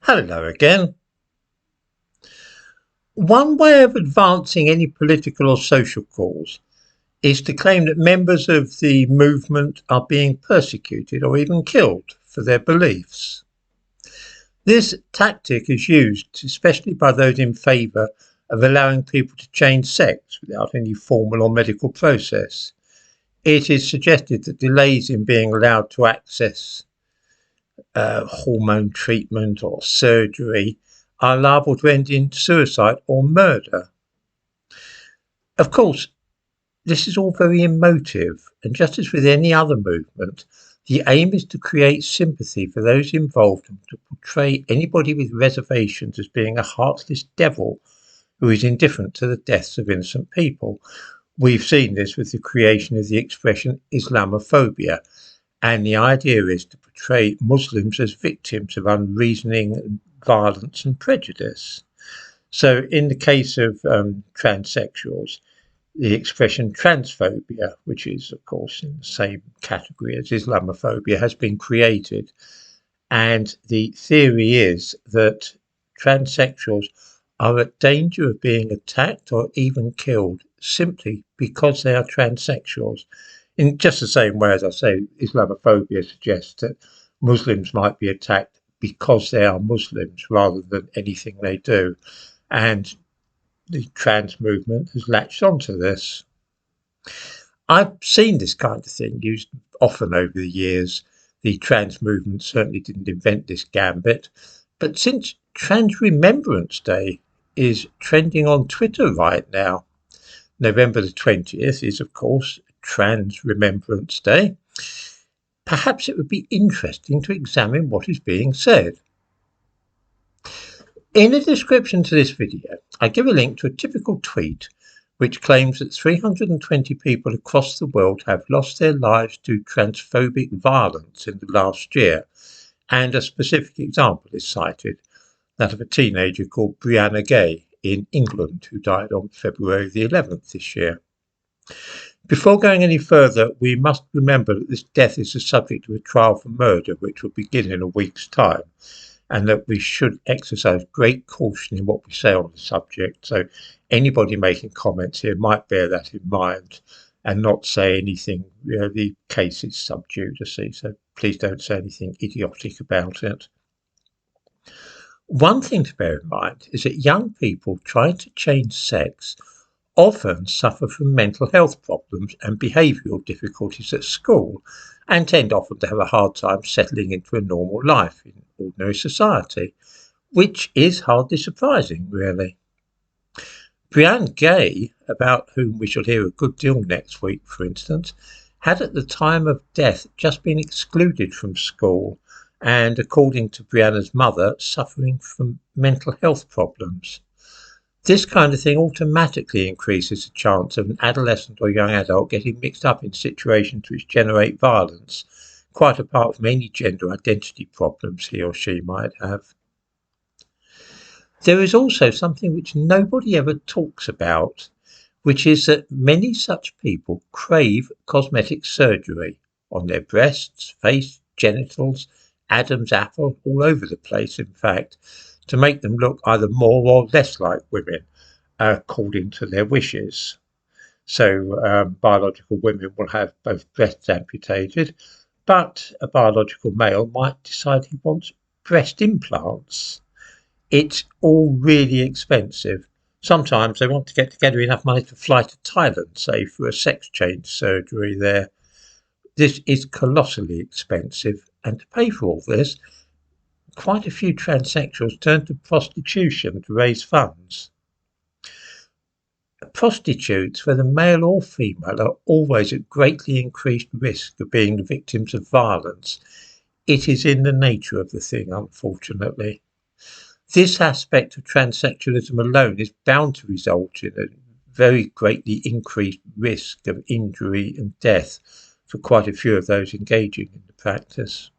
Hello again. One way of advancing any political or social cause is to claim that members of the movement are being persecuted or even killed for their beliefs. This tactic is used especially by those in favour of allowing people to change sex without any formal or medical process. It is suggested that delays in being allowed to access hormone treatment or surgery are liable to end in suicide or murder. Of course, this is all very emotive, and just as with any other movement, the aim is to create sympathy for those involved and to portray anybody with reservations as being a heartless devil who is indifferent to the deaths of innocent people. We've seen this with the creation of the expression Islamophobia, and the idea is to portray Muslims as victims of unreasoning violence and prejudice. So in the case of transsexuals, the expression transphobia, which is, of course, in the same category as Islamophobia, has been created. And the theory is that transsexuals are at danger of being attacked or even killed simply because they are transsexuals. In just the same way as I say, Islamophobia suggests that Muslims might be attacked because they are Muslims rather than anything they do. And the trans movement has latched onto this. I've seen this kind of thing used often over the years. The trans movement certainly didn't invent this gambit, but since Trans Remembrance Day is trending on Twitter right now, November the 20th is, of course, Trans Remembrance Day. Perhaps it would be interesting to examine what is being said. In the description to this video, I give a link to a typical tweet which claims that 320 people across the world have lost their lives to transphobic violence in the last year, and a specific example is cited, that of a teenager called Brianna Gay in England who died on February the 11th this year. Before going any further, we must remember that this death is the subject of a trial for murder which will begin in a week's time, and that we should exercise great caution in what we say on the subject. So anybody making comments here might bear that in mind and not say anything. The case is sub judice, so please don't say anything idiotic about it. One thing to bear in mind is that young people trying to change sex often suffer from mental health problems and behavioural difficulties at school, and tend often to have a hard time settling into a normal life in ordinary society, which is hardly surprising, really. Brianne Gay, about whom we shall hear a good deal next week, for instance, had at the time of death just been excluded from school and, according to Brianna's mother, suffering from mental health problems. This kind of thing automatically increases the chance of an adolescent or young adult getting mixed up in situations which generate violence, quite apart from any gender identity problems he or she might have. There is also something which nobody ever talks about, which is that many such people crave cosmetic surgery on their breasts, face, genitals, Adam's apple, all over the place, in fact, to make them look either more or less like women, according to their wishes. So biological women will have both breasts amputated, but a biological male might decide he wants breast implants. It's all really expensive. Sometimes they want to get together enough money to fly to Thailand, say, for a sex change surgery there. This is colossally expensive, and to pay for all this, quite a few transsexuals turn to prostitution to raise funds. Prostitutes, whether male or female, are always at greatly increased risk of being the victims of violence. It is in the nature of the thing, unfortunately. This aspect of transsexualism alone is bound to result in a very greatly increased risk of injury and death for quite a few of those engaging in the practice.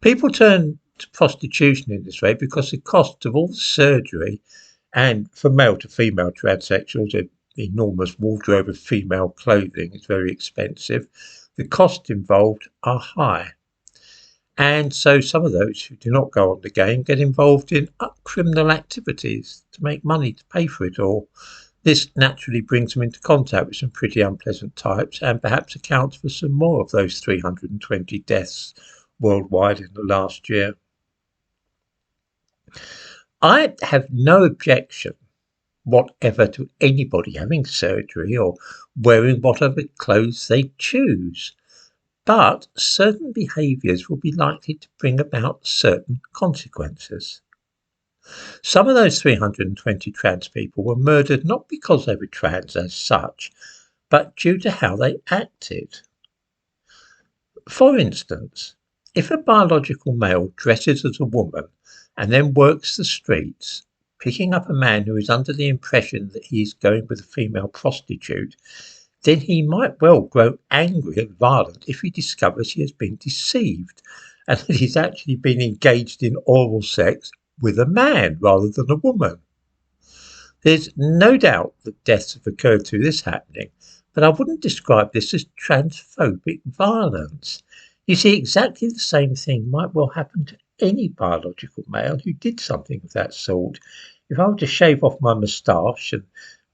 People turn to prostitution in this way because the cost of all the surgery, and for male to female transsexuals, an enormous wardrobe of female clothing is very expensive. The costs involved are high. And so some of those who do not go on the game get involved in criminal activities to make money to pay for it all. This naturally brings them into contact with some pretty unpleasant types and perhaps accounts for some more of those 320 deaths worldwide in the last year. I have no objection whatever to anybody having surgery or wearing whatever clothes they choose. But certain behaviours will be likely to bring about certain consequences. Some of those 320 trans people were murdered not because they were trans as such, but due to how they acted. For instance, if a biological male dresses as a woman and then works the streets, picking up a man who is under the impression that he is going with a female prostitute, then he might well grow angry and violent if he discovers he has been deceived and that he's actually been engaged in oral sex with a man rather than a woman. There's no doubt that deaths have occurred through this happening, but I wouldn't describe this as transphobic violence. You see, exactly the same thing might well happen to any biological male who did something of that sort. If I were to shave off my moustache and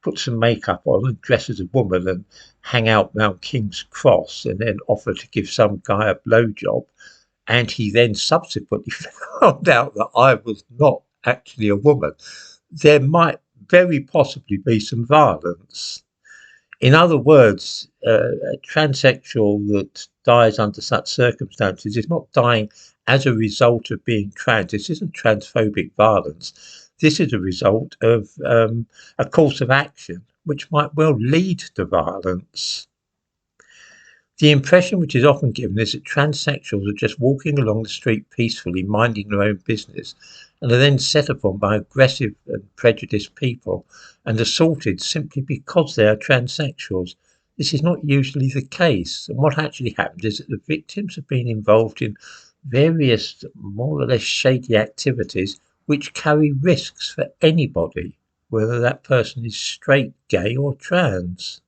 put some makeup on and dress as a woman and hang out round King's Cross and then offer to give some guy a blowjob, and he then subsequently found out that I was not actually a woman, there might very possibly be some violence. In other words, a transsexual that dies under such circumstances is not dying as a result of being trans. This isn't transphobic violence. This is a result of a course of action which might well lead to violence. The impression which is often given is that transsexuals are just walking along the street peacefully, minding their own business, and are then set upon by aggressive and prejudiced people and assaulted simply because they are transsexuals. This is not usually the case, and what actually happens is that the victims have been involved in various more or less shady activities which carry risks for anybody, whether that person is straight, gay or trans.